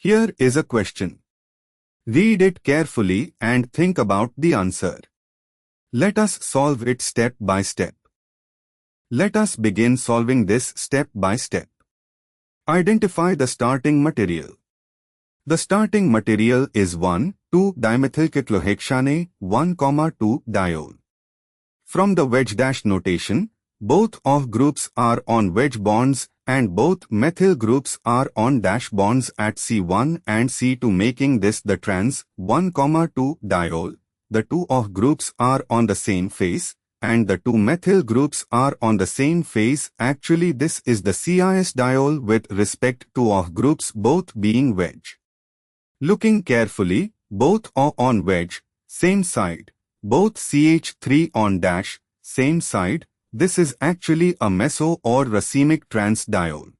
Here is a question. Read it carefully and think about the answer. Let us solve it step by step. Let us begin solving this step by step. Identify the starting material. The starting material is 1,2-dimethylcyclohexane 1,2-diol. From the wedge dash notation, both of groups are on wedge bonds and both methyl groups are on dash bonds at C1 and C2, making this the trans 1,2-diol. The two OH groups are on the same phase and the two methyl groups are on the same phase. Actually, this is the cis diol with respect to OH groups both being wedge. Looking carefully, both OH on wedge, same side, both CH3 on dash, same side. This is actually a meso or racemic trans diol.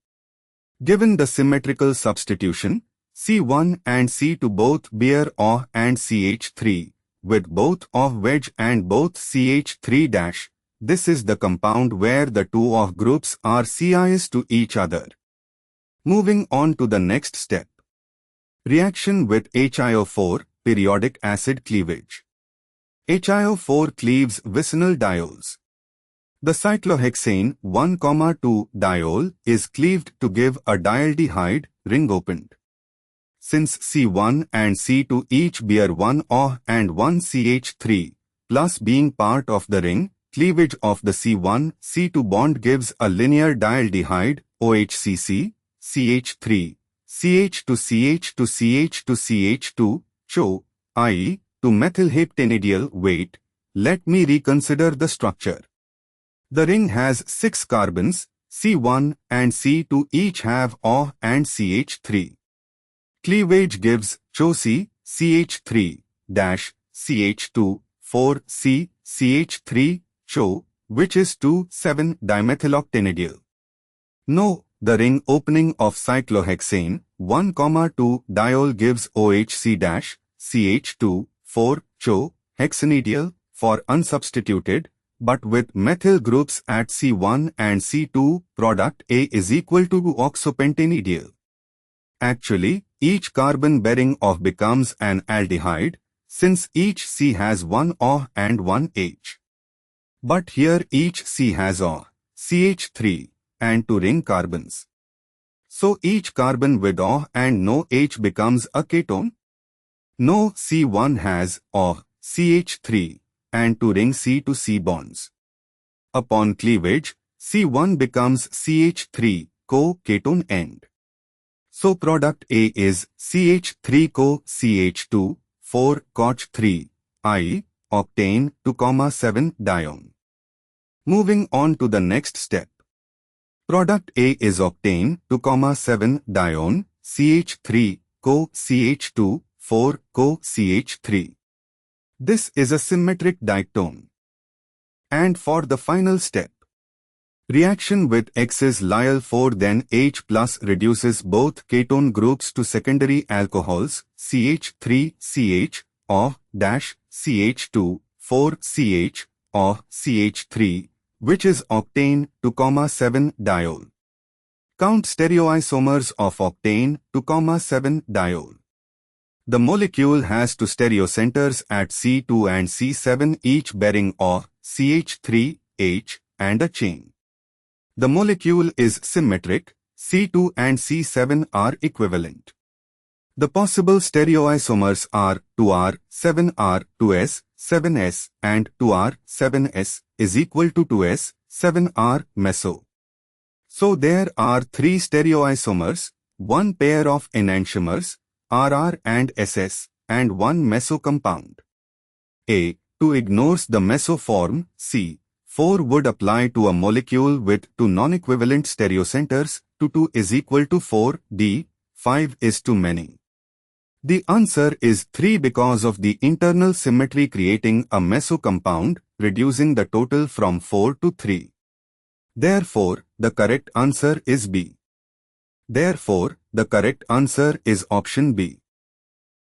Given the symmetrical substitution, C1 and C2 both bear OH and CH3, with both OH wedge and both CH3 dash. This is the compound where the two OH groups are cis to each other. Moving on to the next step. Reaction with HiO4, periodic acid cleavage. HiO4 cleaves vicinal diols. The cyclohexane 1,2-diol is cleaved to give a dialdehyde, ring opened. Since C1 and C2 each bear one OH and one CH3, plus being part of the ring, cleavage of the C1-C2 bond gives a linear dialdehyde, OHCC, CH3, CH to CH to CH to CH2, CHO, i.e., to methylheptanediol. Wait, let me reconsider the structure. The ring has 6 carbons, C1 and C2 each have OH and CH3. Cleavage gives CHO-C, CH3, dash, CH2, 4C, CH3, CHO, which is 2,7-dimethyloctanediol. No, the ring opening of cyclohexane 1,2-diol gives OHC dash, CH2, 4, CHO, hexanediol, for unsubstituted, but with methyl groups at C1 and C2, product A is equal to oxopentanediol. Actually, each carbon-bearing OH becomes an aldehyde, since each C has one OH and one H. But here each C has OH, CH3, and 2 ring carbons. So each carbon with OH and no H becomes a ketone. No, C1 has OH, CH3, and 2 ring C to C bonds. Upon cleavage, C1 becomes CH3, co-ketone end. So product A is CH3 co-CH2, 4 COCH3, i.e., octane 2,7-dione. Moving on to the next step. Product A is octane 2,7-dione, CH3 co-CH2, 4 co-CH3. This is a symmetric diactone. And for the final step, reaction with X's Lyell-4 then H plus reduces both ketone groups to secondary alcohols, CH3CH, OH dash CH2, 4CH, OH CH3, which is octane 2,7-diol. Count stereoisomers of octane 2,7-diol. The molecule has 2 stereocenters at C2 and C7 each bearing OH, CH3, H, and a chain. The molecule is symmetric, C2 and C7 are equivalent. The possible stereoisomers are 2R, 7R, 2S, 7S, and 2R, 7S is equal to 2S, 7R meso. So there are 3 stereoisomers, 1 pair of enantiomers, RR and SS, and 1 meso compound. A. 2 ignores the meso form. C. 4 would apply to a molecule with 2 non-equivalent stereocenters. 2 is equal to 4. D. 5 is too many. The answer is 3 because of the internal symmetry creating a meso compound, reducing the total from 4 to 3. Therefore, the correct answer is B. Therefore, the correct answer is option B.